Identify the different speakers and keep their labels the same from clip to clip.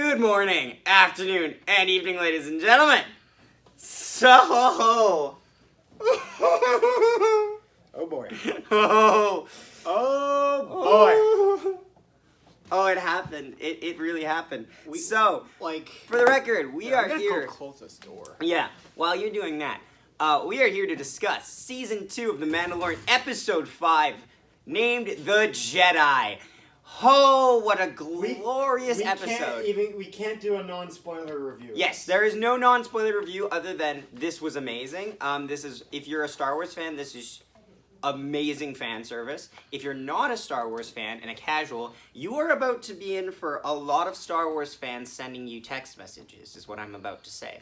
Speaker 1: Good morning, afternoon, and evening, ladies and gentlemen. So...
Speaker 2: Oh boy.
Speaker 1: Oh
Speaker 2: boy.
Speaker 1: Oh, it happened. It really happened. For
Speaker 2: For
Speaker 1: the record, we are here...
Speaker 2: Go close this door.
Speaker 1: Yeah, while you're doing that, we are here to discuss Season 2 of The Mandalorian, Episode 5, named The Jedi. Oh, what a glorious episode.
Speaker 2: We can't do a non-spoiler review.
Speaker 1: Yes, there is no non-spoiler review other than this was amazing. If you're a Star Wars fan, this is amazing fan service. If you're not a Star Wars fan and a casual, you are about to be in for a lot of Star Wars fans sending you text messages, is what I'm about to say.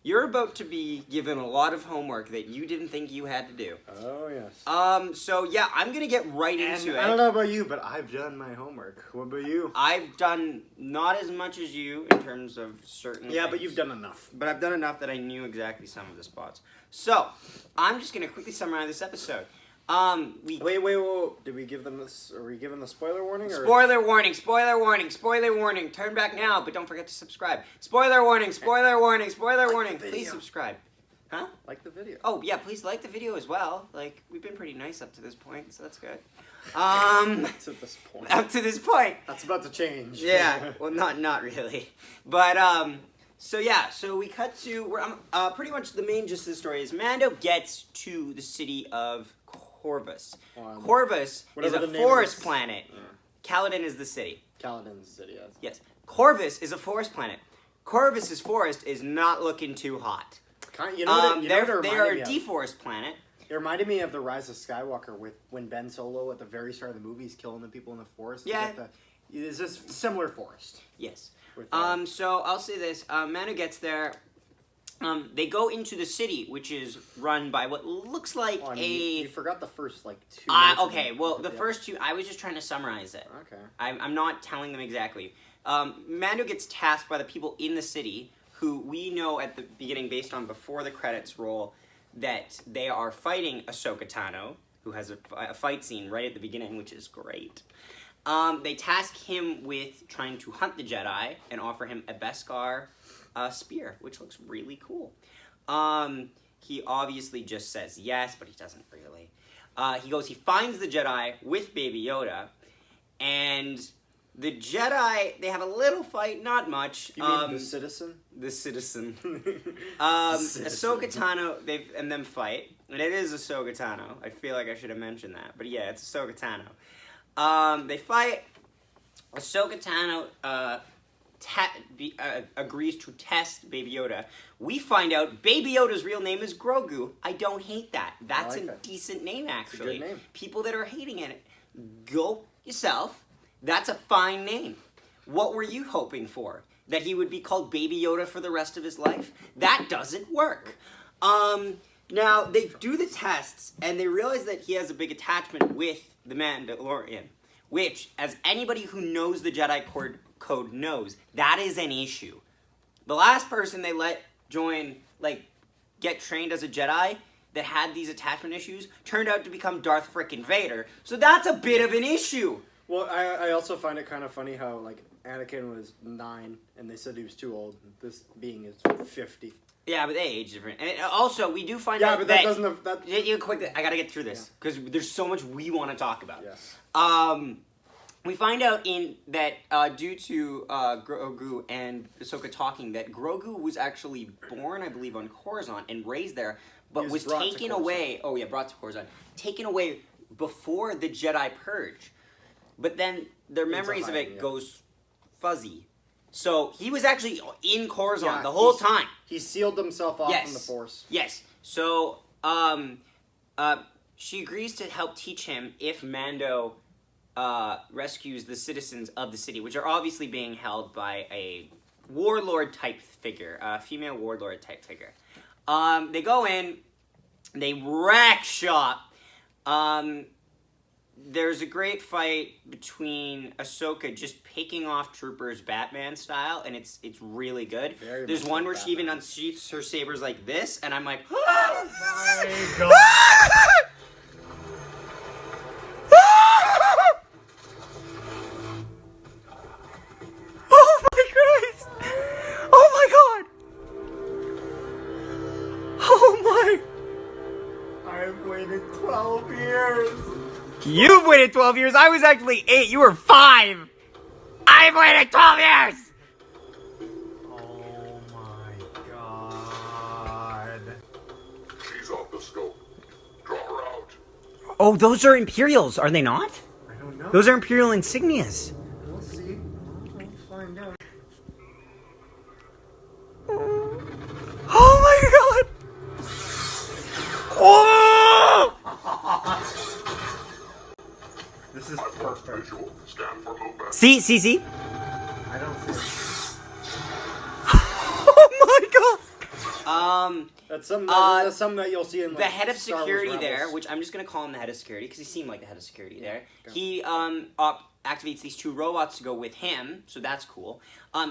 Speaker 1: You're about to be given a lot of homework that you didn't think you had to do.
Speaker 2: Oh, yes.
Speaker 1: So yeah, I'm gonna get right into it.
Speaker 2: I don't know about you, but I've done my homework. What about you?
Speaker 1: I've done not as much as you in terms of certain
Speaker 2: Yeah,
Speaker 1: things.
Speaker 2: but you've done enough.
Speaker 1: But I've done enough that I knew exactly some of the spots. So, I'm just gonna quickly summarize this episode.
Speaker 2: Wait. Did we give them this? Are we giving the spoiler warning? Or?
Speaker 1: Spoiler warning, spoiler warning, spoiler warning. Turn back now, but don't forget to subscribe. Spoiler warning, spoiler warning, spoiler warning. Please subscribe. Huh?
Speaker 2: Like the video.
Speaker 1: Oh, yeah, please like the video as well. Like, we've been pretty nice up to this point, so that's good.
Speaker 2: To this point.
Speaker 1: Up to this point.
Speaker 2: That's about to change.
Speaker 1: Yeah, well, not really. But, so we cut to, pretty much the main gist of the story is Mando gets to the city of Corvus. Corvus is a forest planet.
Speaker 2: Yeah.
Speaker 1: Caladan is the city.
Speaker 2: Caladan's the city, yes.
Speaker 1: Yes. Corvus is a forest planet. Corvus's forest is not looking too hot.
Speaker 2: You know what
Speaker 1: they are a deforest planet.
Speaker 2: It reminded me of the Rise of Skywalker when Ben Solo at the very start of the movie is killing the people in the forest.
Speaker 1: Yeah.
Speaker 2: It's a similar forest.
Speaker 1: Yes. So I'll say this. Mando gets there. They go into the city, which is run by what looks like
Speaker 2: You forgot the first, 2 minutes.
Speaker 1: Okay, well, the first two, I was just trying to summarize it.
Speaker 2: Okay.
Speaker 1: I'm not telling them exactly. Mando gets tasked by the people in the city, who we know at the beginning, based on before the credits roll, that they are fighting Ahsoka Tano, who has a fight scene right at the beginning, which is great. They task him with trying to hunt the Jedi and offer him a Beskar spear, which looks really cool. He obviously just says yes, but he doesn't really. He finds the Jedi with Baby Yoda, and the Jedi, they have a little fight, not much.
Speaker 2: You mean the citizen?
Speaker 1: The citizen. Ahsoka Tano, and them fight, and it is Ahsoka Tano. I feel like I should have mentioned that, but yeah, it's Ahsoka Tano. They fight. Ahsoka Tano agrees to test Baby Yoda. We find out Baby Yoda's real name is Grogu. I don't hate that. That's a decent name, actually.
Speaker 2: It's a good name.
Speaker 1: People that are hating it, go yourself. That's a fine name. What were you hoping for? That he would be called Baby Yoda for the rest of his life? That doesn't work. Now, they do the tests, and they realize that he has a big attachment with the Mandalorian, which, as anybody who knows the Jedi Code knows, that is an issue. The last person they let join, get trained as a Jedi that had these attachment issues turned out to become Darth frickin' Vader. So that's a bit of an issue.
Speaker 2: Well, I also find it kind of funny how, Anakin was 9, and they said he was too old. This being is 50.
Speaker 1: Yeah, but they age different. And also, we do find out
Speaker 2: but that doesn't...
Speaker 1: I gotta get through this, because there's so much we want to talk about.
Speaker 2: Yes.
Speaker 1: We find out that due to Grogu and Ahsoka talking, that Grogu was actually born, I believe, on Coruscant and raised there, but was taken away... Oh, yeah, brought to Coruscant. Taken away before the Jedi Purge. But then their memories of it goes fuzzy. So he was actually in Coruscant the whole time.
Speaker 2: He sealed himself off from the Force.
Speaker 1: Yes. So she agrees to help teach him if Mando rescues the citizens of the city, which are obviously being held by a warlord-type figure, a female warlord-type figure. They go in, they wreck shop. There's a great fight between Ahsoka just picking off troopers Batman style, and it's really good. There's one where she even unsheaths her sabers like this, and I'm like, oh my God. Oh my Christ!
Speaker 2: 12 years.
Speaker 1: You've waited 12 years. I was actually 8. You were 5. I've waited 12 years.
Speaker 2: Oh my god.
Speaker 3: She's off the scope. Draw her out.
Speaker 1: Oh, those are Imperials, are they not?
Speaker 2: I don't know.
Speaker 1: Those are Imperial insignias.
Speaker 2: We'll see. We'll find out.
Speaker 1: Oh my god! Oh!
Speaker 2: This is perfect.
Speaker 3: Visual. Stand for movement.
Speaker 1: See?
Speaker 2: I don't see it.
Speaker 1: Oh my god!
Speaker 2: That's something that you'll see in like,
Speaker 1: The head of
Speaker 2: Star Wars
Speaker 1: security
Speaker 2: Rebels.
Speaker 1: there, which I'm just gonna call him the head of security because he seemed like the head of security there.
Speaker 2: Okay.
Speaker 1: He activates these 2 robots to go with him, so that's cool.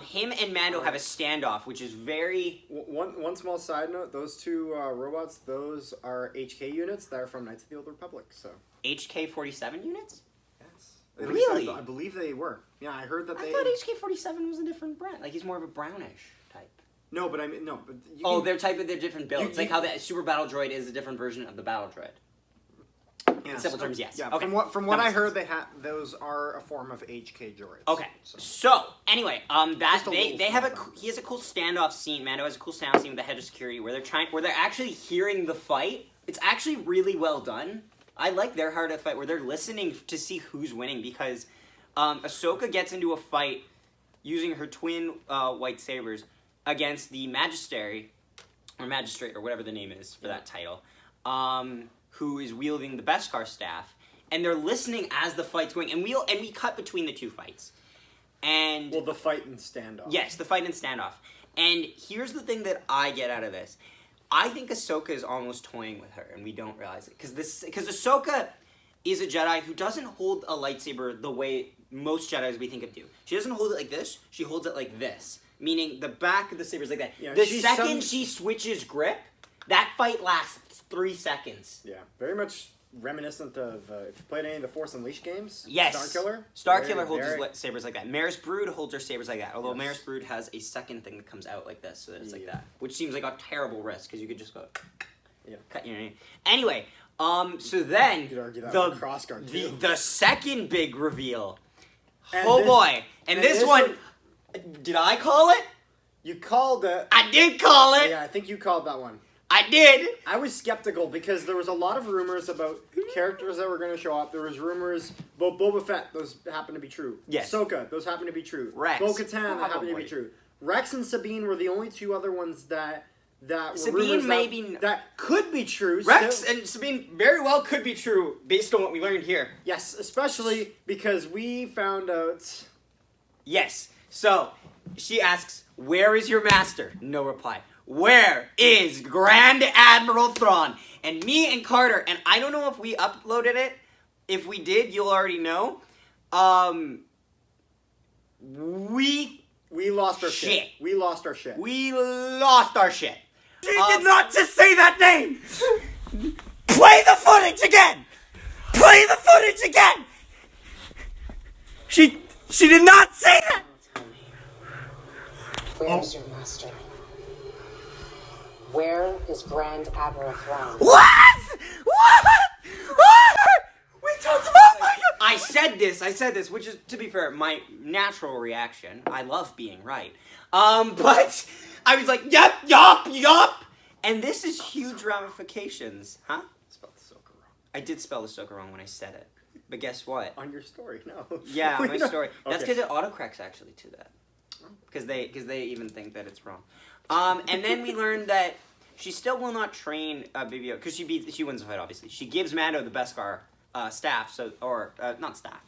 Speaker 1: Him and Mando have a standoff, which is very.
Speaker 2: One small side note: those 2 robots, those are HK units that are from Knights of the Old Republic. So
Speaker 1: HK-47 units?
Speaker 2: yes, at least
Speaker 1: Really?
Speaker 2: I believe they were. Yeah, I heard that
Speaker 1: I
Speaker 2: they.
Speaker 1: thought HK-47 was a different brand. Like he's more of a brownish type.
Speaker 2: No, but I mean no. But you
Speaker 1: Oh,
Speaker 2: can-
Speaker 1: they're different builds.
Speaker 2: You-
Speaker 1: like how the Super Battle Droid is a different version of the Battle Droid.
Speaker 2: yeah,
Speaker 1: in simple terms, yes.
Speaker 2: Yeah,
Speaker 1: Okay.
Speaker 2: from what
Speaker 1: That
Speaker 2: I
Speaker 1: makes
Speaker 2: heard, those are a form of HK droids.
Speaker 1: Okay.
Speaker 2: So.
Speaker 1: So anyway, that
Speaker 2: Just a
Speaker 1: they
Speaker 2: little
Speaker 1: have a
Speaker 2: small
Speaker 1: he has a cool standoff scene. Mando has a cool standoff scene with the head of security where they're actually hearing the fight. It's actually really well done. I like their heart of fight where they're listening to see who's winning because Ahsoka gets into a fight using her twin white sabers against the Magistrate or whatever the name is for that title, who is wielding the Beskar staff, and they're listening as the fight's going, and we cut between the 2 fights, and
Speaker 2: Well, the fight and standoff.
Speaker 1: yes, the fight and standoff. And here's the thing that I get out of this: I think Ahsoka is almost toying with her, and we don't realize it because Ahsoka is a Jedi who doesn't hold a lightsaber the way most Jedis we think of do. She doesn't hold it like this; she holds it like this. Meaning the back of the saber is like that.
Speaker 2: Yeah,
Speaker 1: the second she switches grip, that fight lasts 3 seconds.
Speaker 2: Yeah, very much reminiscent of if you played any of the Force Unleashed games.
Speaker 1: Yes.
Speaker 2: Starkiller.
Speaker 1: Starkiller holds
Speaker 2: very-
Speaker 1: his sabers like that. Maris Brood holds her sabers like that. Although
Speaker 2: Yes.
Speaker 1: Maris Brood has a second thing that comes out like this, so that it's like
Speaker 2: Yeah.
Speaker 1: that. Which seems like a terrible risk, because you could just go...
Speaker 2: Yeah.
Speaker 1: Cut your name. Anyway, so then...
Speaker 2: You could argue that
Speaker 1: the,
Speaker 2: with Crossguard, too.
Speaker 1: the second big reveal.
Speaker 2: And
Speaker 1: Oh
Speaker 2: this-
Speaker 1: boy. And this one... Did I call it?
Speaker 2: You called it.
Speaker 1: I did call it!
Speaker 2: Yeah, I think you called that one.
Speaker 1: I did!
Speaker 2: I was skeptical because there was a lot of rumors about characters that were going to show up. There was rumors about Boba Fett. Those happen to be true.
Speaker 1: Yes.
Speaker 2: Ahsoka. Those happen to be true.
Speaker 1: Rex.
Speaker 2: Bo-Katan. That happen to
Speaker 1: Probably.
Speaker 2: be true. Rex and Sabine were the only 2 other ones that were
Speaker 1: Sabine
Speaker 2: rumors
Speaker 1: maybe-
Speaker 2: that could be true.
Speaker 1: Rex
Speaker 2: still.
Speaker 1: and Sabine very well could be true, based on what we learned here.
Speaker 2: Yes, especially because we found out...
Speaker 1: Yes. So, she asks, "Where is your master?" No reply. "Where is Grand Admiral Thrawn?" And me and Carter, and I don't know if we uploaded it. If we did, you'll already know. We
Speaker 2: lost our
Speaker 1: Shit.
Speaker 2: shit. We lost our shit.
Speaker 1: lost our shit. She did not just say that name! Play the footage again! Play the footage again! She did not say that!
Speaker 4: Where's your master? Where is Grand Admiral Thrawn?
Speaker 1: What? We talked about my God. I said this, which is, to be fair, my natural reaction. I love being right. But I was like, yup. And this is huge ramifications. Huh?
Speaker 2: Spelled Ahsoka wrong.
Speaker 1: I did spell Ahsoka wrong when I said it. But guess what?
Speaker 2: On your story, no.
Speaker 1: Yeah,
Speaker 2: We
Speaker 1: my
Speaker 2: know-
Speaker 1: story. That's
Speaker 2: Okay.
Speaker 1: because it autocorrects actually to that. Because they even think that it's wrong. And then we learned that she still will not train Baby Yoda because she wins the fight. Obviously, she gives Mando the Beskar staff, not staff,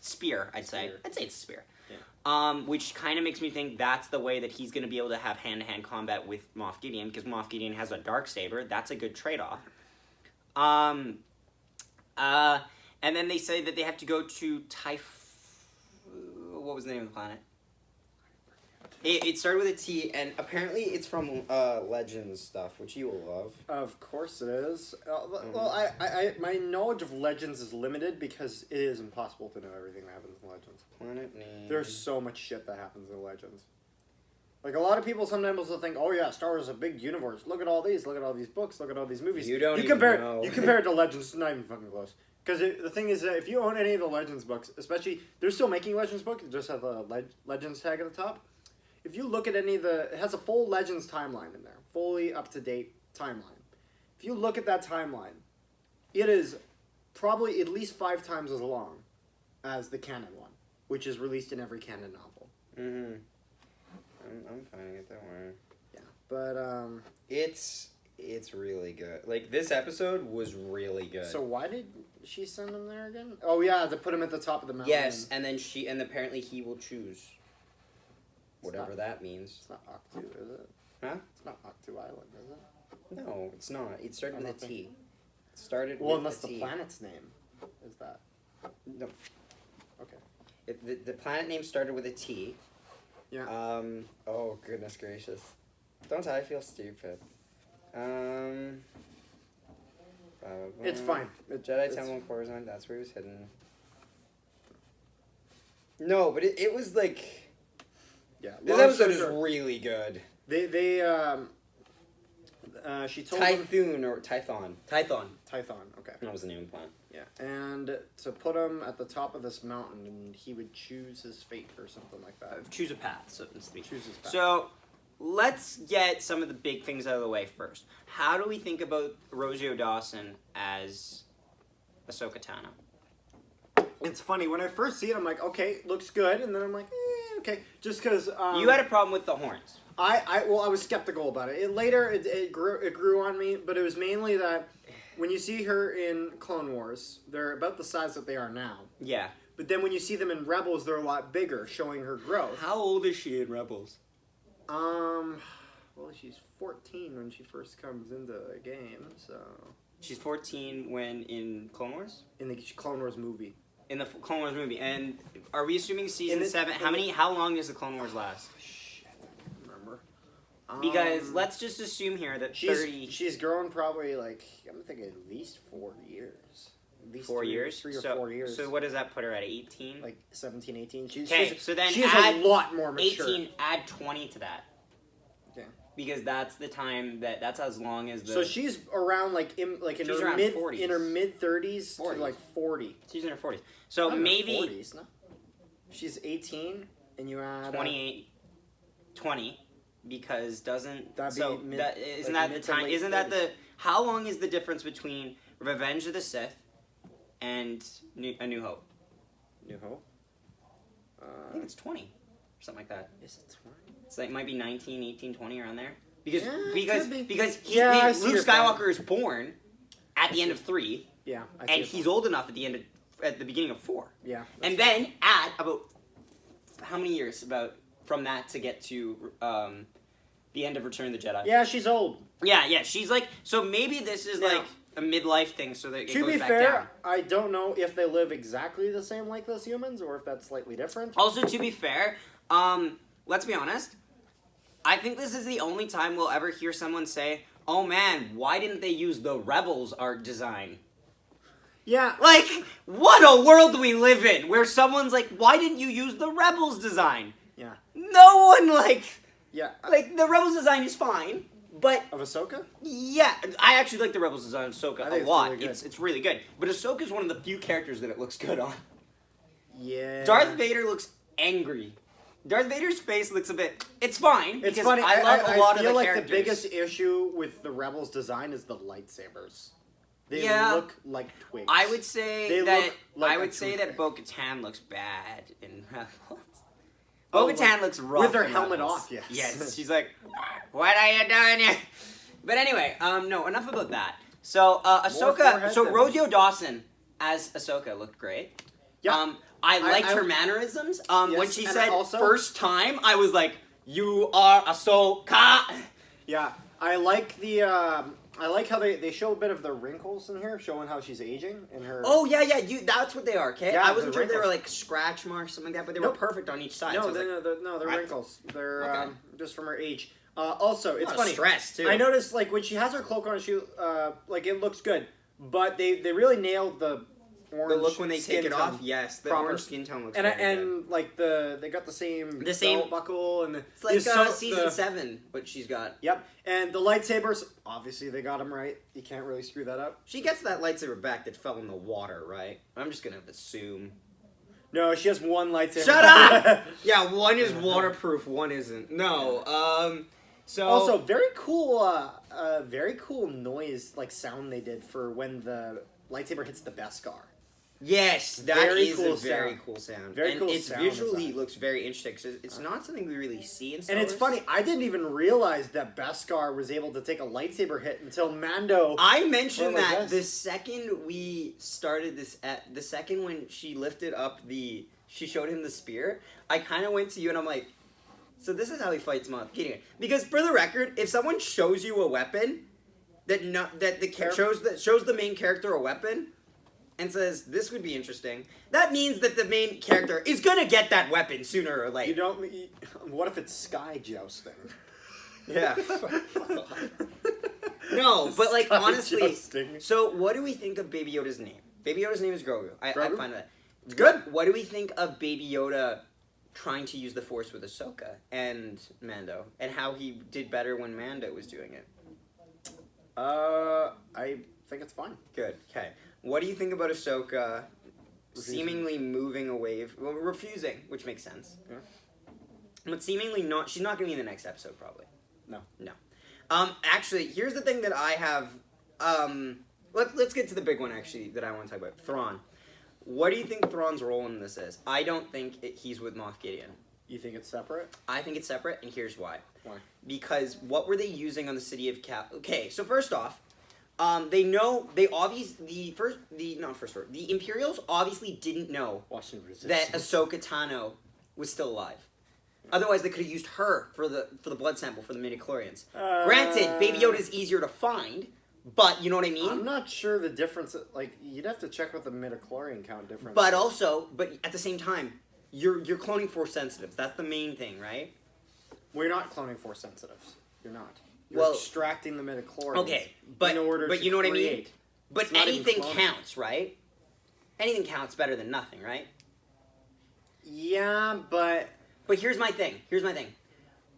Speaker 1: spear. I'd say it's a spear.
Speaker 2: Yeah.
Speaker 1: Which kind of makes me think that's the way that he's going to be able to have hand-to-hand combat with Moff Gideon because Moff Gideon has a dark saber. That's a good trade-off. And then they say that they have to go to what was the name of the planet? It started with a T, and apparently it's from Legends stuff, which you will love.
Speaker 2: Of course it is. Well, I my knowledge of Legends is limited because it is impossible to know everything that happens in Legends.
Speaker 1: Planet name.
Speaker 2: There's so much shit that happens in Legends. Like, a lot of people sometimes will think, oh yeah, Star Wars is a big universe. Look at all these books, look at all these movies.
Speaker 1: You don't even
Speaker 2: compare
Speaker 1: know.
Speaker 2: You compare it to Legends, it's not even fucking close. Because the thing is that if you own any of the Legends books, especially, they're still making Legends books, it just have a Legends tag at the top. If you look at any of it has a full Legends timeline in there. Fully up-to-date timeline. If you look at that timeline, it is probably at least 5 times as long as the canon one, which is released in every canon novel.
Speaker 1: Mm-hmm. I'm finding it, don't worry.
Speaker 2: Yeah, but
Speaker 1: It's really good. Like, this episode was really good.
Speaker 2: so why did she send him there again? Oh yeah, to put him at the top of the mountain.
Speaker 1: Yes, and then apparently he will choose. Whatever
Speaker 2: not-
Speaker 1: that means.
Speaker 2: It's not Octu, is it?
Speaker 1: Huh?
Speaker 2: It's not Octu Island, is it?
Speaker 1: No, it's not. It started with a
Speaker 2: nothing.
Speaker 1: T. It started
Speaker 2: Well,
Speaker 1: with
Speaker 2: unless
Speaker 1: a
Speaker 2: the
Speaker 1: T.
Speaker 2: planet's name is that.
Speaker 1: No.
Speaker 2: Okay.
Speaker 1: The planet name started with a T.
Speaker 2: Yeah.
Speaker 1: Oh, goodness gracious. Don't tell I feel stupid.
Speaker 2: It's fine.
Speaker 1: Jedi Temple in Corvus, that's where he was hidden. No, but it was like...
Speaker 2: Yeah.
Speaker 1: This
Speaker 2: long
Speaker 1: episode
Speaker 2: story
Speaker 1: is
Speaker 2: short,
Speaker 1: really good.
Speaker 2: She told him...
Speaker 1: Tython or Tython. Tython.
Speaker 2: Tython, okay.
Speaker 1: That was the name of the planet.
Speaker 2: Yeah. And to put him at the top of this mountain, and he would choose his fate or something like that.
Speaker 1: Choose a path, so to speak.
Speaker 2: Choose his path.
Speaker 1: So, let's get some of the big things out of the way first. How do we think about Rosario Dawson as Ahsoka Tano?
Speaker 2: It's funny, when I first see it, I'm like, okay, looks good, and then I'm like, okay. Just because...
Speaker 1: You had a problem with the horns.
Speaker 2: I was skeptical about it. It grew on me, but it was mainly that when you see her in Clone Wars, they're about the size that they are now.
Speaker 1: Yeah.
Speaker 2: But then when you see them in Rebels, they're a lot bigger, showing her growth.
Speaker 1: How old is she in Rebels?
Speaker 2: Well, she's 14 when she first comes into the game, so...
Speaker 1: She's 14 when in Clone Wars?
Speaker 2: In the Clone Wars movie.
Speaker 1: In the Clone Wars movie. And are we assuming season
Speaker 2: In the-
Speaker 1: 7? How long does the Clone Wars last?
Speaker 2: Shit, I don't remember.
Speaker 1: Because let's just assume here that 30...
Speaker 2: She's grown probably, like, I'm thinking at least 4 years. At least
Speaker 1: 4 years?
Speaker 2: 3 or 4 years.
Speaker 1: So what does that put her at, 18?
Speaker 2: Like 17, 18.
Speaker 1: Okay, so then
Speaker 2: she's
Speaker 1: add
Speaker 2: a lot more mature.
Speaker 1: 18, add 20 to that.
Speaker 2: Okay.
Speaker 1: Because that's the time that's as long as the...
Speaker 2: So she's around in
Speaker 1: She's
Speaker 2: her
Speaker 1: around
Speaker 2: mid
Speaker 1: 40s.
Speaker 2: in her mid 30s to
Speaker 1: 40s.
Speaker 2: like 40.
Speaker 1: She's in her 40s. So
Speaker 2: Not in her
Speaker 1: maybe
Speaker 2: 40s, no? She's 18 and you add
Speaker 1: 28, 20, because doesn't...
Speaker 2: That'd be
Speaker 1: so
Speaker 2: mid-
Speaker 1: that, isn't
Speaker 2: like
Speaker 1: that the
Speaker 2: mid to
Speaker 1: time...
Speaker 2: late
Speaker 1: Isn't that
Speaker 2: 30s.
Speaker 1: the... How long is the difference between Revenge of the Sith and A New Hope?
Speaker 2: New Hope.
Speaker 1: I think it's 20. Or something like that.
Speaker 2: Is it 20?
Speaker 1: It's like, might be 19, 18, 20 around there. Because
Speaker 2: Yeah, it
Speaker 1: because
Speaker 2: could be.
Speaker 1: because
Speaker 2: Yeah, I see
Speaker 1: Luke
Speaker 2: your
Speaker 1: Skywalker
Speaker 2: point.
Speaker 1: is born at the end of 3,
Speaker 2: Yeah. I see
Speaker 1: and
Speaker 2: it.
Speaker 1: he's old enough at the beginning of 4.
Speaker 2: Yeah.
Speaker 1: And then add about how many years from that to get to the end of Return of the Jedi?
Speaker 2: Yeah, she's old.
Speaker 1: Yeah. She's like, so maybe this is
Speaker 2: Now-
Speaker 1: like a midlife thing, so that it
Speaker 2: To
Speaker 1: goes
Speaker 2: be
Speaker 1: back
Speaker 2: fair,
Speaker 1: down.
Speaker 2: I don't know if they live exactly the same like us humans or if that's slightly different.
Speaker 1: Also, to be fair, let's be honest. I think this is the only time we'll ever hear someone say, "Oh man, why didn't they use the Rebels art design?"
Speaker 2: Yeah.
Speaker 1: Like, what a world do we live in, where someone's like, "Why didn't you use the Rebels design?"
Speaker 2: Yeah.
Speaker 1: No one
Speaker 2: Yeah.
Speaker 1: like the Rebels design is fine, but
Speaker 2: Of Ahsoka?
Speaker 1: yeah, I actually like the Rebels design of Ahsoka
Speaker 2: I
Speaker 1: a
Speaker 2: think it's
Speaker 1: lot.
Speaker 2: really good.
Speaker 1: It's really good, but Ahsoka's one of the few characters that it looks good on.
Speaker 2: Yeah.
Speaker 1: Darth Vader looks angry. Darth Vader's face looks a bit... It's fine,
Speaker 2: It's
Speaker 1: because
Speaker 2: funny.
Speaker 1: I love a lot of
Speaker 2: feel
Speaker 1: the
Speaker 2: like
Speaker 1: characters.
Speaker 2: the biggest issue with the Rebels design is the lightsabers. They
Speaker 1: Yeah.
Speaker 2: look like twigs.
Speaker 1: I would say
Speaker 2: They
Speaker 1: that...
Speaker 2: look like
Speaker 1: I
Speaker 2: a
Speaker 1: would say that
Speaker 2: toothpick.
Speaker 1: Bo-Katan looks bad in Rebels.
Speaker 2: Oh,
Speaker 1: Bo-Katan
Speaker 2: like,
Speaker 1: looks rough
Speaker 2: with her
Speaker 1: in
Speaker 2: helmet
Speaker 1: Rebels.
Speaker 2: off, yes.
Speaker 1: Yes, she's like, "What are you doing here?" But anyway, no, enough about that. So, Ahsoka...
Speaker 2: forehead
Speaker 1: So,
Speaker 2: than-
Speaker 1: Rosario Dawson as Ahsoka looked great.
Speaker 2: Yeah.
Speaker 1: I liked
Speaker 2: I-
Speaker 1: her mannerisms. When
Speaker 2: Yes,
Speaker 1: she
Speaker 2: and
Speaker 1: said
Speaker 2: also-
Speaker 1: first time, I was like, "You are Ahsoka."
Speaker 2: Yeah, I like the. I like how they show a bit of the wrinkles in here, showing how she's aging in her.
Speaker 1: Oh yeah, that's what they are. Okay,
Speaker 2: Yeah,
Speaker 1: I wasn't
Speaker 2: the
Speaker 1: sure if they were
Speaker 2: wrinkles.
Speaker 1: like scratch marks, something like that, but they
Speaker 2: Nope.
Speaker 1: were perfect on each side.
Speaker 2: no,
Speaker 1: so I was like,
Speaker 2: they're
Speaker 1: Right.
Speaker 2: wrinkles. They're
Speaker 1: Okay.
Speaker 2: just from her age. Also, it's
Speaker 1: lot of
Speaker 2: funny.
Speaker 1: stress too.
Speaker 2: I noticed like when she has her cloak on, she like it looks good, but they really nailed the orange.
Speaker 1: The look when they take
Speaker 2: skin
Speaker 1: it off,
Speaker 2: tone.
Speaker 1: yes, the
Speaker 2: Proper.
Speaker 1: orange skin tone looks
Speaker 2: And
Speaker 1: very good.
Speaker 2: and like they got the same belt buckle and
Speaker 1: It's like
Speaker 2: the
Speaker 1: season 7, but she's got.
Speaker 2: Yep, and the lightsabers. Obviously, they got them right. You can't really screw that up.
Speaker 1: She gets that lightsaber back that fell in the water, right? I'm just gonna assume.
Speaker 2: No, she has one lightsaber.
Speaker 1: Shut up! Yeah, one is waterproof, one isn't. No, so
Speaker 2: Also, very cool noise like sound they did for when the lightsaber hits the Beskar.
Speaker 1: yes, that
Speaker 2: Very
Speaker 1: is
Speaker 2: cool
Speaker 1: a very
Speaker 2: sound.
Speaker 1: cool sound.
Speaker 2: Very
Speaker 1: and
Speaker 2: cool
Speaker 1: it's
Speaker 2: sound
Speaker 1: visually
Speaker 2: design.
Speaker 1: looks very interesting because it's not something we really see in Star
Speaker 2: And it's
Speaker 1: Wars.
Speaker 2: funny, I didn't even realize that Beskar was able to take a lightsaber hit until Mando.
Speaker 1: I mentioned
Speaker 2: Well, I
Speaker 1: that
Speaker 2: guess.
Speaker 1: the second we started this, the second when she lifted up she showed him the spear, I kind of went to you and I'm like, so this is how he fights Moff Gideon. Because for the record, if someone shows you a weapon that shows the main character a weapon and says this would be interesting, that means that the main character is gonna get that weapon sooner or later.
Speaker 2: What if it's sky jousting?
Speaker 1: Yeah. No, but like
Speaker 2: Sky
Speaker 1: honestly,
Speaker 2: jousting.
Speaker 1: so what do we think of Baby Yoda's name? Baby Yoda's name is Grogu. I
Speaker 2: Grogu?
Speaker 1: find that.
Speaker 2: It's good.
Speaker 1: What do we think of Baby Yoda trying to use the Force with Ahsoka and Mando, and how he did better when Mando was doing it?
Speaker 2: I think it's fine.
Speaker 1: Good. Okay. What do you think about Ahsoka seemingly moving away, refusing, which makes sense.
Speaker 2: Yeah.
Speaker 1: But seemingly not. She's not going to be in the next episode, probably.
Speaker 2: No.
Speaker 1: No. Actually, here's the thing that I have. Let's get to the big one, actually, that I want to talk about. Thrawn. What do you think Thrawn's role in this is? I don't think he's with Moff Gideon.
Speaker 2: You think it's separate?
Speaker 1: I think it's separate, and here's why.
Speaker 2: Why?
Speaker 1: Because what were they using on the city of Cap? Okay, so first off, the Imperials obviously didn't know
Speaker 2: Washington
Speaker 1: that Ahsoka Tano was still alive. Otherwise, they could have used her for the blood sample for the midichlorians. Granted, Baby Yoda is easier to find, but you know what I mean.
Speaker 2: I'm not sure the difference. Like, you'd have to check what the midichlorian count difference.
Speaker 1: But
Speaker 2: is.
Speaker 1: but at the same time, you're cloning Force sensitives. That's the main thing, right?
Speaker 2: We're not cloning Force sensitives. You're not. You're
Speaker 1: Well,
Speaker 2: extracting the midichlorians.
Speaker 1: Okay, but
Speaker 2: in order
Speaker 1: but
Speaker 2: to
Speaker 1: you know what I mean.
Speaker 2: create.
Speaker 1: But
Speaker 2: It's not even
Speaker 1: anything
Speaker 2: cloning.
Speaker 1: counts, right? Anything counts better than nothing, right?
Speaker 2: Yeah, but
Speaker 1: But here's my thing.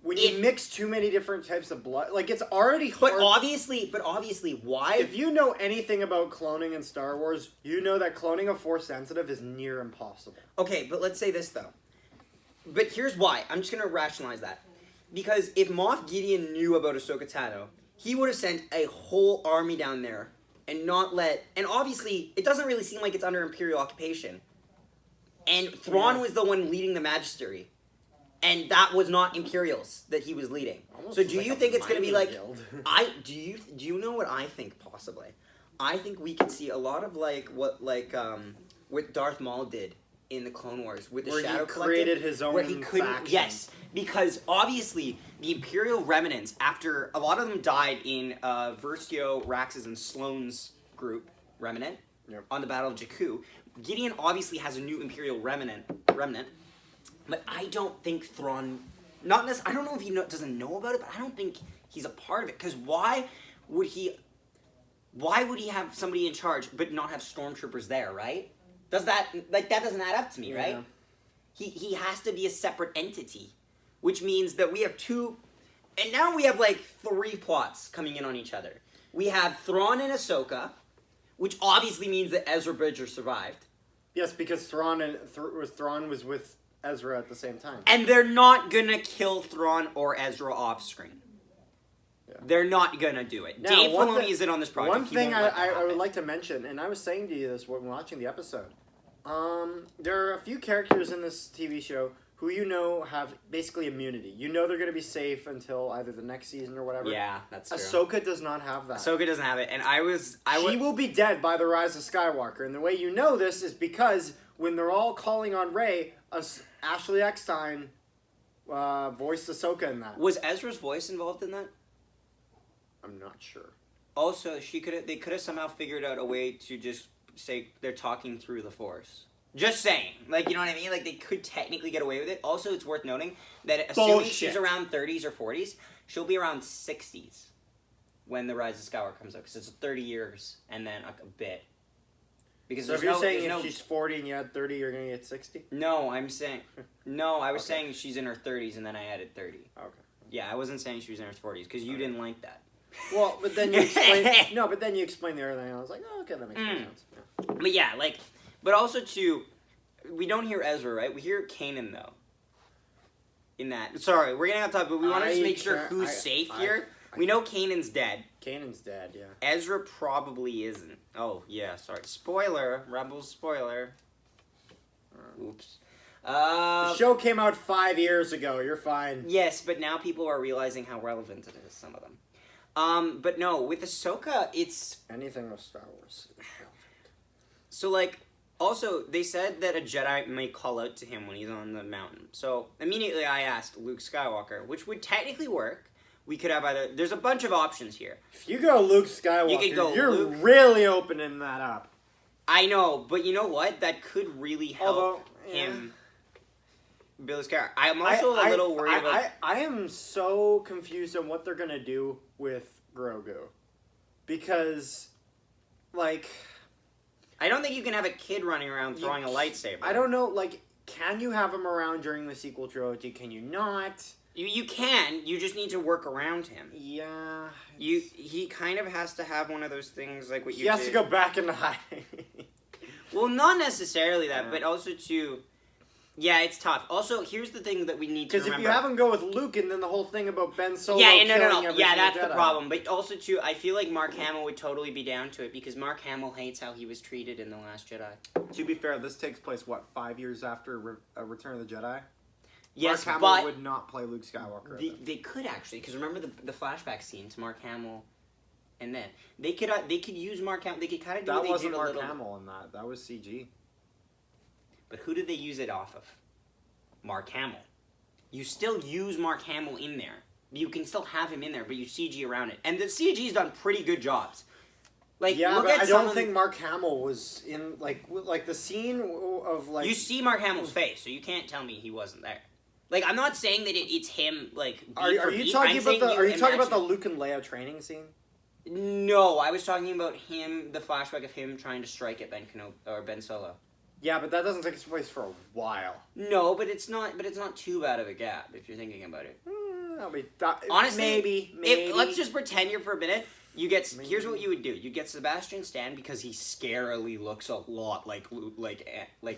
Speaker 2: when you mix too many different types of blood, like it's already hard.
Speaker 1: But obviously, why?
Speaker 2: If you know anything about cloning in Star Wars, you know that cloning a Force sensitive is near impossible.
Speaker 1: Okay, but let's say this though. But here's why. I'm just gonna rationalize that. Because if Moff Gideon knew about Ahsoka Tano, he would have sent a whole army down there and not let. And obviously, it doesn't really seem like it's under Imperial occupation. And Thrawn was the one leading the Magistery. And that was not Imperials that he was leading.
Speaker 2: Almost
Speaker 1: So do
Speaker 2: like
Speaker 1: you
Speaker 2: a
Speaker 1: think it's going to be
Speaker 2: mining
Speaker 1: like
Speaker 2: guild.
Speaker 1: do you know what I think possibly? I think we could see a lot of what Darth Maul did in the Clone Wars with the
Speaker 2: Where he
Speaker 1: Shadow
Speaker 2: created
Speaker 1: Collective,
Speaker 2: his own
Speaker 1: where he couldn't
Speaker 2: faction.
Speaker 1: yes, because obviously the Imperial remnants, after a lot of them died in Versio, Rax's, and Sloane's group remnant
Speaker 2: Yep.
Speaker 1: on the Battle of Jakku. Gideon obviously has a new Imperial remnant, but I don't think Thrawn. I don't know if he doesn't know about it, but I don't think he's a part of it. Because why would he have somebody in charge but not have stormtroopers there? Right? That doesn't add up to me, right? He has to be a separate entity, which means that we have two, and now we have like 3 plots coming in on each other. We have Thrawn and Ahsoka, which obviously means that Ezra Bridger survived.
Speaker 2: Yes, because Thrawn was with Ezra at the same time.
Speaker 1: And they're not gonna kill Thrawn or Ezra off screen.
Speaker 2: Yeah.
Speaker 1: They're not gonna do it.
Speaker 2: Now,
Speaker 1: Dave
Speaker 2: one
Speaker 1: Filoni
Speaker 2: thing-
Speaker 1: isn't on this project.
Speaker 2: One
Speaker 1: He
Speaker 2: thing
Speaker 1: won't let that
Speaker 2: I would
Speaker 1: happen.
Speaker 2: like to mention, and I was saying to you this when watching the episode, there are a few characters in this TV show who you know have basically immunity. You know they're going to be safe until either the next season or whatever.
Speaker 1: Yeah, that's true.
Speaker 2: Ahsoka does not have that.
Speaker 1: Ahsoka doesn't have it, and
Speaker 2: She will be dead by the rise of Skywalker, and the way you know this is because when they're all calling on Rey, Ashley Eckstein voiced Ahsoka in that.
Speaker 1: Was Ezra's voice involved in that?
Speaker 2: I'm not sure.
Speaker 1: Also, they could have somehow figured out a way to just say they're talking through the Force. Just saying. Like, you know what I mean? Like, they could technically get away with it. Also, it's worth noting that assuming she's around 30s or 40s, she'll be around 60s when The Rise of Skywalker comes out. Because it's 30 years and then a bit. Because
Speaker 2: So if you're saying if she's 40 and you had 30, you're gonna get 60?
Speaker 1: No, I'm saying no. I was saying she's in her 30s, and then I added 30.
Speaker 2: Okay.
Speaker 1: Yeah, I wasn't saying she was in her 40s because you didn't like that.
Speaker 2: Well, but then you explained but then you explained the other thing. And I was like, oh, okay, that makes more sense. Yeah.
Speaker 1: But yeah, like, but also too, we don't hear Ezra, right? We hear Kanan though. In that, sorry, we're getting off topic, but we want to just make sure who's safe here. We know Kanan's dead.
Speaker 2: Kanan's dead, yeah.
Speaker 1: Ezra probably isn't. Oh yeah, sorry. Spoiler, Rebels spoiler. Oops.
Speaker 2: The show came out 5 years ago. You're fine.
Speaker 1: Yes, but now people are realizing how relevant it is. Some of them. But no, with Ahsoka, it's
Speaker 2: anything with Star Wars.
Speaker 1: So like. Also, they said that a Jedi may call out to him when he's on the mountain. So, immediately I asked Luke Skywalker, which would technically work. We could have either... There's a bunch of options here.
Speaker 2: If you go Luke Skywalker, you're really opening that up.
Speaker 1: I know, but you know what? That could really help him build his character. I'm also a little worried about...
Speaker 2: I am so confused on what they're going to do with Grogu. Because, like...
Speaker 1: I don't think you can have a kid running around throwing a lightsaber.
Speaker 2: I don't know, like, can you have him around during the sequel trilogy? Can you not?
Speaker 1: You can. You just need to work around him.
Speaker 2: Yeah.
Speaker 1: He kind of has to have one of those things like what you did.
Speaker 2: He has to go back into hiding.
Speaker 1: Well, not necessarily that, but also to... Yeah, it's tough. Also, here's the thing that we need to remember.
Speaker 2: Because if you have him go with Luke and then the whole thing about Ben Solo
Speaker 1: no.
Speaker 2: every
Speaker 1: Yeah, that's
Speaker 2: Jedi.
Speaker 1: the problem. But also, too, I feel like Mark Hamill would totally be down to it because Mark Hamill hates how he was treated in The Last Jedi.
Speaker 2: To be fair, this takes place, 5 years after Return of the Jedi?
Speaker 1: Yes,
Speaker 2: Mark
Speaker 1: but...
Speaker 2: Hamill would not play Luke Skywalker.
Speaker 1: They could, actually, because remember the flashback scenes, Mark Hamill... And then, they could use Mark Hamill, they could kind of do
Speaker 2: that
Speaker 1: what they
Speaker 2: wasn't
Speaker 1: did
Speaker 2: Mark
Speaker 1: a little...
Speaker 2: Hamill in that. That was CG.
Speaker 1: But who did they use it off of? Mark Hamill. You still use Mark Hamill in there. You can still have him in there, but you CG around it. And the CG's done pretty good jobs. Like,
Speaker 2: yeah,
Speaker 1: look
Speaker 2: but
Speaker 1: at
Speaker 2: I don't think Mark Hamill was in, like the scene of, like...
Speaker 1: You see Mark Hamill's face, so you can't tell me he wasn't there. Like, I'm not saying that it's him, like,
Speaker 2: Are you talking about the Luke and Leia training scene?
Speaker 1: No, I was talking about him, the flashback of him trying to strike at Ben Solo.
Speaker 2: Yeah, but that doesn't take place for a while.
Speaker 1: No, but it's not too bad of a gap if you're thinking about it. Honestly,
Speaker 2: maybe.
Speaker 1: Let's just pretend you're for a minute. Here's what you would do. You get Sebastian Stan because he scarily looks a lot like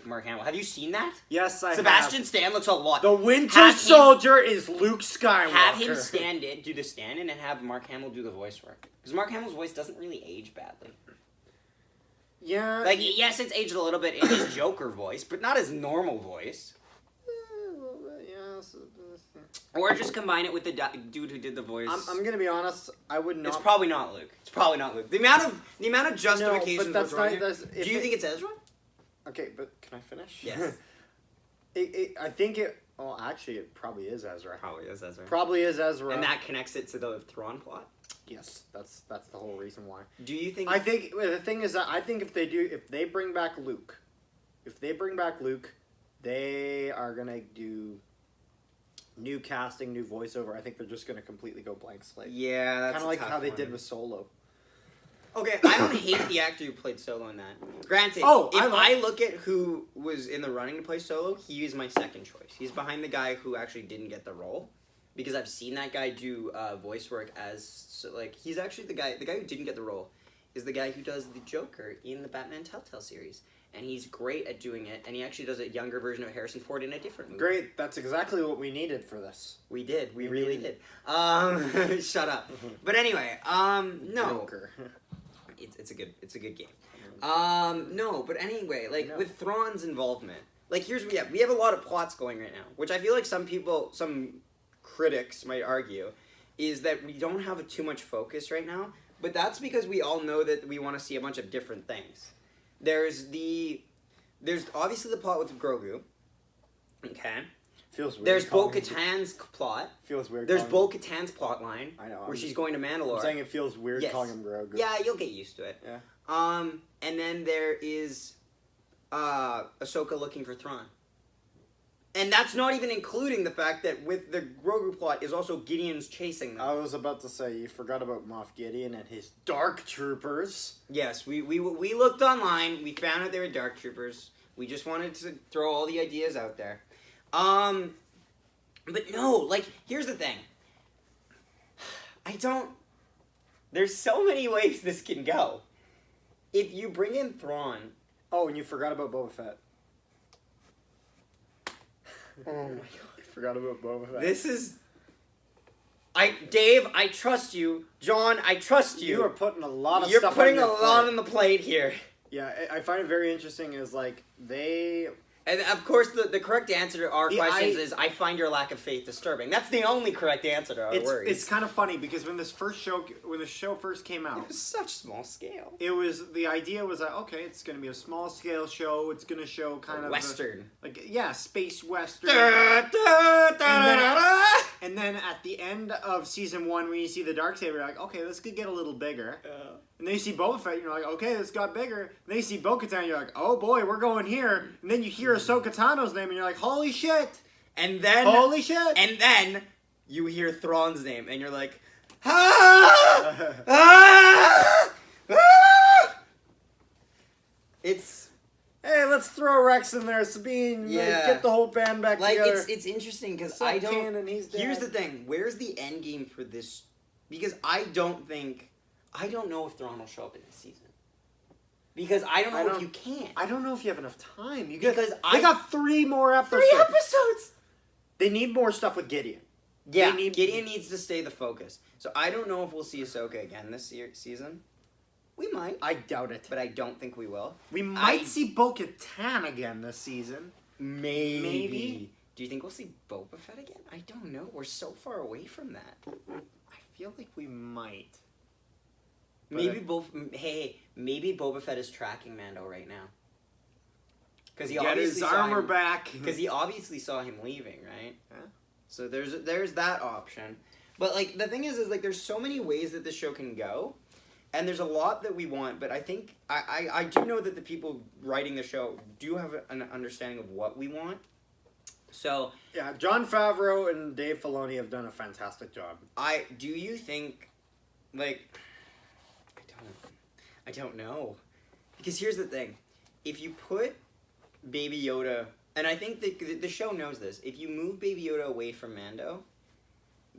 Speaker 1: Mark Hamill. Have you seen that?
Speaker 2: Yes, I have.
Speaker 1: Sebastian Stan looks a lot.
Speaker 2: The Winter Soldier is Luke Skywalker.
Speaker 1: Have him do the stand-in and have Mark Hamill do the voice work. Because Mark Hamill's voice doesn't really age badly.
Speaker 2: Yeah.
Speaker 1: Like, yes, it's aged a little bit in his Joker voice, but not his normal voice. Or just combine it with the dude who did the voice.
Speaker 2: I'm gonna be honest. I would not.
Speaker 1: It's probably not Luke. The amount of justifications.
Speaker 2: No, but
Speaker 1: do you think it's Ezra?
Speaker 2: Okay, but can I finish?
Speaker 1: Yes.
Speaker 2: I think it. Well, actually, it probably is Ezra.
Speaker 1: Probably is Ezra.
Speaker 2: Probably is Ezra.
Speaker 1: And that connects it to the Thrawn plot.
Speaker 2: Yes, that's the whole reason why.
Speaker 1: Do you think?
Speaker 2: I think the thing is that I think if they bring back Luke, they are gonna do new casting, new voiceover. I think they're just gonna completely go blank slate.
Speaker 1: Yeah, that's
Speaker 2: kind of like how they did with Solo.
Speaker 1: Okay, I don't hate the actor who played Solo in that. Granted, I look at who was in the running to play Solo, he is my second choice. He's behind the guy who actually didn't get the role. Because I've seen that guy do voice work he's actually the guy who didn't get the role is the guy who does the Joker in the Batman Telltale series. And he's great at doing it, and he actually does a younger version of Harrison Ford in a different movie.
Speaker 2: Great, that's exactly what we needed for this.
Speaker 1: We did, we really did. Shut up. But anyway, no.
Speaker 2: Joker.
Speaker 1: It's a good game. No, but anyway, with Thrawn's involvement, here's we have a lot of plots going right now, which I feel like some critics might argue, is that we don't have too much focus right now, but that's because we all know that we want to see a bunch of different things. There's obviously the plot with Grogu, okay?
Speaker 2: Feels weird.
Speaker 1: There's Bo-Katan's plot.
Speaker 2: Feels weird.
Speaker 1: There's Bo-Katan's plot line.
Speaker 2: I know.
Speaker 1: Where she's going to Mandalore.
Speaker 2: I'm saying it feels weird calling him Grogu.
Speaker 1: Yeah, you'll get used to it.
Speaker 2: Yeah.
Speaker 1: And then there is Ahsoka looking for Thrawn. And that's not even including the fact that with the Grogu plot is also Gideon's chasing them.
Speaker 2: I was about to say, you forgot about Moff Gideon and his Dark Troopers.
Speaker 1: Yes, we looked online. We found out they were Dark Troopers. We just wanted to throw all the ideas out there. But no, like, here's the thing. There's so many ways this can go. If you bring in Thrawn...
Speaker 2: Oh, and you forgot about Boba Fett.
Speaker 1: Oh my god.
Speaker 2: I forgot about Boba Fett.
Speaker 1: This is... Dave, I trust you. John, I trust you.
Speaker 2: You are putting a lot of
Speaker 1: You're
Speaker 2: stuff
Speaker 1: putting
Speaker 2: on
Speaker 1: a
Speaker 2: your
Speaker 1: lot
Speaker 2: plate.
Speaker 1: on the plate here.
Speaker 2: Yeah, I find it very interesting is, like, they...
Speaker 1: And of course, the correct answer to our questions is, I find your lack of faith disturbing. That's the only correct answer to our worries.
Speaker 2: It's kind of funny because when the show first came out,
Speaker 1: It was such small scale.
Speaker 2: the idea was like, okay, it's going to be a small scale show. It's going to show kind of
Speaker 1: Western.
Speaker 2: space western.
Speaker 1: Da, da, da, da, da.
Speaker 2: And then at the end of season 1, when you see the Darksaber, you're like, okay, this could get a little bigger. And then you see Boba Fett, and you're like, okay, this got bigger. And then you see Bo-Katan, you're like, oh boy, we're going here. And then you hear Ahsoka Tano's name, and you're like, holy shit!
Speaker 1: And then...
Speaker 2: Holy shit!
Speaker 1: And then you hear Thrawn's name, and you're like, ah! Ah! Ah! It's...
Speaker 2: Hey, let's throw Rex in there, Sabine.
Speaker 1: Yeah.
Speaker 2: Get the whole band back
Speaker 1: Like,
Speaker 2: together.
Speaker 1: it's interesting, because
Speaker 2: Suck
Speaker 1: I don't...
Speaker 2: Kanan, he's dead.
Speaker 1: Here's the thing. Where's the end game for this? Because I don't know if Thrawn will show up in this season. Because I don't know if you can.
Speaker 2: I don't know if you have enough time. They got 3 more episodes.
Speaker 1: 3 episodes!
Speaker 2: They need more stuff with Gideon.
Speaker 1: Yeah, Gideon needs to stay the focus. So I don't know if we'll see Ahsoka again this season. We might.
Speaker 2: I doubt it.
Speaker 1: But I don't think we will.
Speaker 2: We might see Bo-Katan again this season.
Speaker 1: Maybe. Do you think we'll see Boba Fett again? I don't know. We're so far away from that.
Speaker 2: I feel like we might.
Speaker 1: Maybe maybe Boba Fett is tracking Mando right now. Because he
Speaker 2: Get his armor back.
Speaker 1: Because he obviously saw him leaving, right?
Speaker 2: Yeah.
Speaker 1: So there's that option. But like the thing is like there's so many ways that the show can go, and there's a lot that we want. But I think I do know that the people writing the show do have an understanding of what we want. So
Speaker 2: yeah, Jon Favreau and Dave Filoni have done a fantastic job.
Speaker 1: Do you think, like, I don't know, because here's the thing, if you put Baby Yoda, and I think the show knows this, if you move Baby Yoda away from Mando,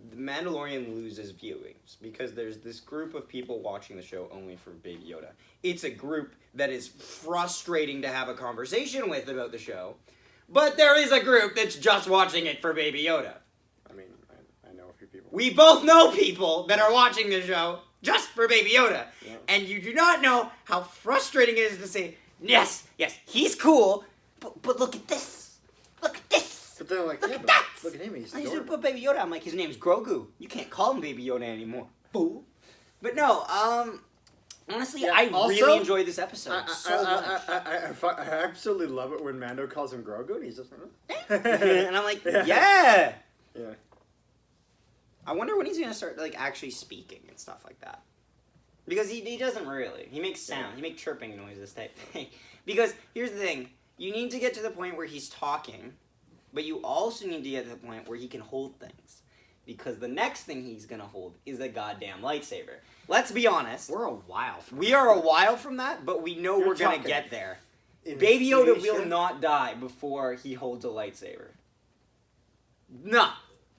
Speaker 1: the Mandalorian loses viewings because there's this group of people watching the show only for Baby Yoda. It's a group that is frustrating to have a conversation with about the show. But there is a group that's just watching it for Baby Yoda.
Speaker 2: I mean, I know a few people.
Speaker 1: We both know people that are watching the show just for Baby Yoda.
Speaker 2: Yeah.
Speaker 1: And you do not know how frustrating it is to say, yes, he's cool, but look at this. Look at this.
Speaker 2: But they're like,
Speaker 1: Look
Speaker 2: yeah,
Speaker 1: at
Speaker 2: but
Speaker 1: that.
Speaker 2: look at him, he's
Speaker 1: I used to
Speaker 2: adorable.
Speaker 1: put Baby Yoda. I'm like, his name's Grogu. You can't call him Baby Yoda anymore. Fool. But no, honestly,
Speaker 2: Yeah,
Speaker 1: I
Speaker 2: also,
Speaker 1: really enjoyed this episode so much.
Speaker 2: I absolutely love it when Mando calls him Grogu, and he's just
Speaker 1: And I'm like,
Speaker 2: Yeah.
Speaker 1: yeah.
Speaker 2: Yeah.
Speaker 1: I wonder when he's gonna start like actually speaking and stuff like that. Because he doesn't really. He makes sound. He makes chirping noises type thing. Because here's the thing. You need to get to the point where he's talking, but you also need to get to the point where he can hold things. Because the next thing he's gonna hold is a goddamn lightsaber. Let's be honest.
Speaker 2: We're a while from
Speaker 1: We are a while from that, but we know we're gonna
Speaker 2: talking
Speaker 1: get there.
Speaker 2: in
Speaker 1: Baby
Speaker 2: the
Speaker 1: Yoda
Speaker 2: TV
Speaker 1: will
Speaker 2: show.
Speaker 1: not die before he holds a lightsaber. No.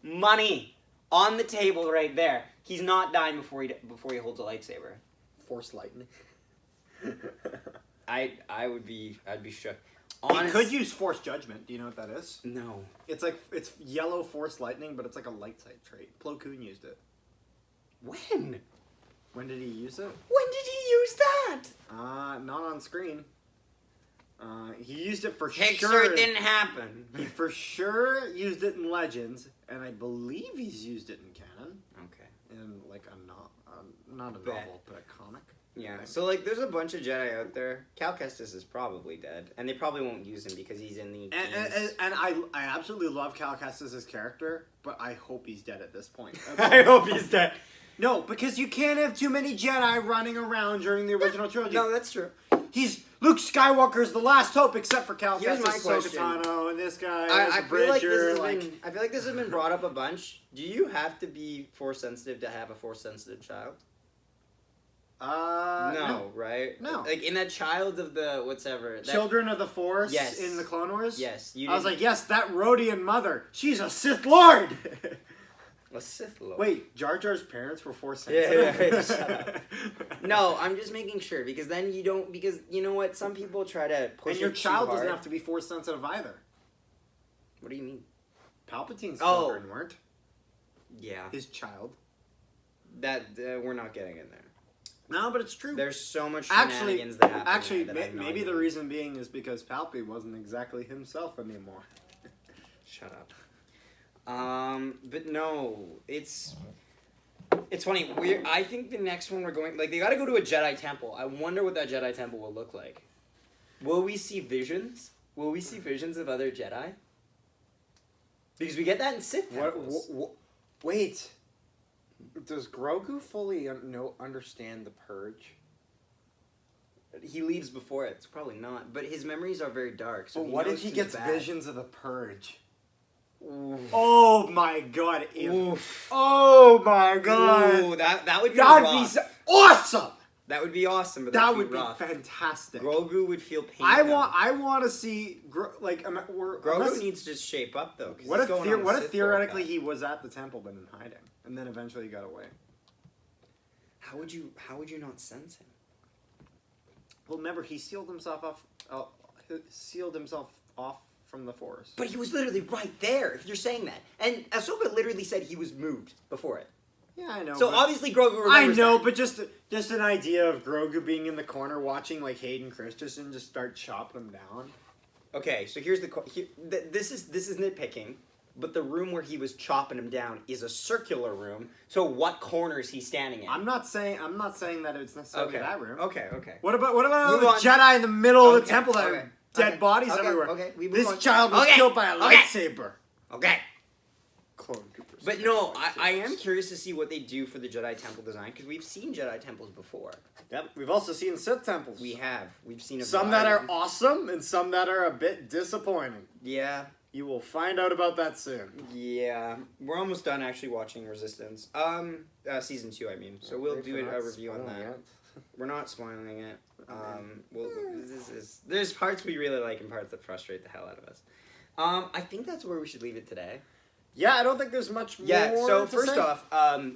Speaker 1: Money on the table right there. He's not dying before he holds a lightsaber.
Speaker 2: Force lightning.
Speaker 1: I'd be shook.
Speaker 2: He could use Force Judgment. Do you know what that is?
Speaker 1: No.
Speaker 2: It's yellow Force lightning, but it's like a light side trait. Plo Koon used it.
Speaker 1: When?
Speaker 2: When did he use it?
Speaker 1: When did he use that?
Speaker 2: Not on screen. He used it for
Speaker 1: Pixar,
Speaker 2: sure.
Speaker 1: it didn't happen.
Speaker 2: He for sure used it in Legends, and I believe he's used it in canon.
Speaker 1: Okay.
Speaker 2: In like not a novel, but a comic.
Speaker 1: Yeah, so like there's a bunch of Jedi out there. Cal Kestis is probably dead, and they probably won't use him because he's in the
Speaker 2: And I absolutely love Cal Kestis' character, but I hope he's dead at this point.
Speaker 1: I hope he's dead.
Speaker 2: No, because you can't have too many Jedi running around during the original trilogy.
Speaker 1: No, that's true.
Speaker 2: Luke Skywalker's the last hope, except for Cal
Speaker 5: Here's my
Speaker 2: Kestis,
Speaker 5: question.
Speaker 2: Ahsoka and this guy.
Speaker 5: I feel like
Speaker 2: Bridger,
Speaker 5: I feel like this has been brought up a bunch. Do you have to be Force sensitive to have a Force sensitive child? No, right?
Speaker 2: No.
Speaker 5: Like in that child of the whatever.
Speaker 2: Children of the Force
Speaker 5: Yes.
Speaker 2: in the Clone Wars?
Speaker 5: Yes.
Speaker 2: I was like, yes, that Rhodian mother. She's a Sith Lord!
Speaker 5: a Sith Lord.
Speaker 2: Wait, Jar Jar's parents were Force
Speaker 5: Yeah,
Speaker 2: sensitive?
Speaker 5: shut up. No, I'm just making sure because then you don't. Because you know what? Some people try to push
Speaker 2: And your
Speaker 5: it too
Speaker 2: child doesn't
Speaker 5: hard.
Speaker 2: have to be Force sensitive either.
Speaker 5: What do you mean?
Speaker 2: Palpatine's
Speaker 5: Oh.
Speaker 2: children weren't.
Speaker 5: Yeah,
Speaker 2: His child.
Speaker 5: that we're not getting in there.
Speaker 2: No, but it's true.
Speaker 5: There's so much
Speaker 2: Actually,
Speaker 5: shenanigans that happen.
Speaker 2: actually,
Speaker 5: there that I'm not
Speaker 2: maybe the
Speaker 5: even-
Speaker 2: reason being is because Palpy wasn't exactly himself anymore.
Speaker 5: Shut up. But no, it's funny. I think the next one we're going they got to go to a Jedi temple. I wonder what that Jedi temple will look like. Will we see visions? Will we see visions of other Jedi? Because we get that in Sith temples.
Speaker 2: Wait. Does Grogu fully understand the Purge?
Speaker 5: He leaves before it. It's probably not. But his memories are very dark. So
Speaker 2: But what
Speaker 5: knows
Speaker 2: if he
Speaker 5: who's
Speaker 2: gets
Speaker 5: bad.
Speaker 2: visions of the Purge?
Speaker 5: Ooh.
Speaker 2: Oh my god.
Speaker 5: Oof.
Speaker 2: Oh my god.
Speaker 5: Ooh, that would be
Speaker 2: That'd
Speaker 5: rough.
Speaker 2: be awesome.
Speaker 5: That would be awesome, but
Speaker 2: That
Speaker 5: that'd
Speaker 2: would
Speaker 5: be rough.
Speaker 2: fantastic.
Speaker 5: Grogu would feel pain.
Speaker 2: I
Speaker 5: though.
Speaker 2: want to see
Speaker 5: Grogu
Speaker 2: unless-
Speaker 5: needs to shape up though. 'Cause
Speaker 2: What
Speaker 5: he's
Speaker 2: if
Speaker 5: going on a
Speaker 2: what if
Speaker 5: Sith
Speaker 2: theoretically
Speaker 5: warpath.
Speaker 2: he was at the temple but in hiding and then eventually got away?
Speaker 5: How would you not sense him?
Speaker 2: Well, remember he sealed himself off from the Force.
Speaker 5: But he was literally right there. If you're saying that, and Ahsoka literally said he was moved before it.
Speaker 2: Yeah, I know.
Speaker 5: So
Speaker 2: but-
Speaker 5: obviously Grogu
Speaker 2: I
Speaker 5: remembers.
Speaker 2: know,
Speaker 5: that.
Speaker 2: but just an idea of Grogu being in the corner watching like Hayden Christensen just start chopping him down.
Speaker 5: Okay, so here's this is nitpicking, but the room where he was chopping him down is a circular room. So what corner is he standing in?
Speaker 2: I'm not saying that it's necessarily that room.
Speaker 5: Okay.
Speaker 2: What about all
Speaker 5: Move
Speaker 2: the
Speaker 5: on.
Speaker 2: Jedi in the middle of the
Speaker 5: Okay,
Speaker 2: temple that
Speaker 5: okay,
Speaker 2: are dead
Speaker 5: okay,
Speaker 2: bodies
Speaker 5: okay,
Speaker 2: everywhere?
Speaker 5: okay, we move
Speaker 2: This
Speaker 5: on.
Speaker 2: child was
Speaker 5: Okay,
Speaker 2: killed by a
Speaker 5: okay.
Speaker 2: lightsaber.
Speaker 5: Okay.
Speaker 2: Clone Troopers.
Speaker 5: But no, I am curious to see what they do for the Jedi Temple design because we've seen Jedi temples before.
Speaker 2: Yep, we've also seen Sith temples.
Speaker 5: We've seen a
Speaker 2: Some that are
Speaker 5: variety.
Speaker 2: awesome and some that are a bit disappointing.
Speaker 5: Yeah,
Speaker 2: You will find out about that soon.
Speaker 5: yeah. We're almost done actually watching Resistance. Season 2, I mean. So we'll do a review on that. We're not spoiling it. There's parts we really like and parts that frustrate the hell out of us. I think that's where we should leave it today.
Speaker 2: Yeah, I don't think there's much more.
Speaker 1: Yeah, so
Speaker 2: to
Speaker 1: first
Speaker 2: say.
Speaker 1: off,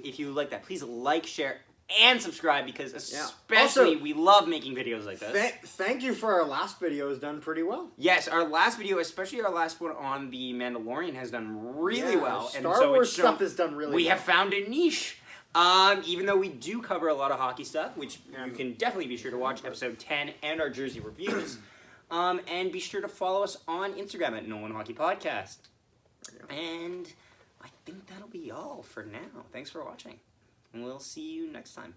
Speaker 1: if you like that, please like, share, and subscribe because especially
Speaker 2: Also,
Speaker 1: we love making videos like this.
Speaker 2: Thank you for our last video. Has done pretty well.
Speaker 1: Yes, our last video, especially our last one on the Mandalorian, has done really
Speaker 2: Yeah,
Speaker 1: well.
Speaker 2: Star Wars stuff has done really
Speaker 1: We
Speaker 2: well.
Speaker 1: have found a niche. Even though we do cover a lot of hockey stuff, which you can definitely be sure to watch episode 10 and our jersey reviews. And be sure to follow us on Instagram at Nolan Hockey Podcast. And I think that'll be all for now. Thanks for watching. And we'll see you next time.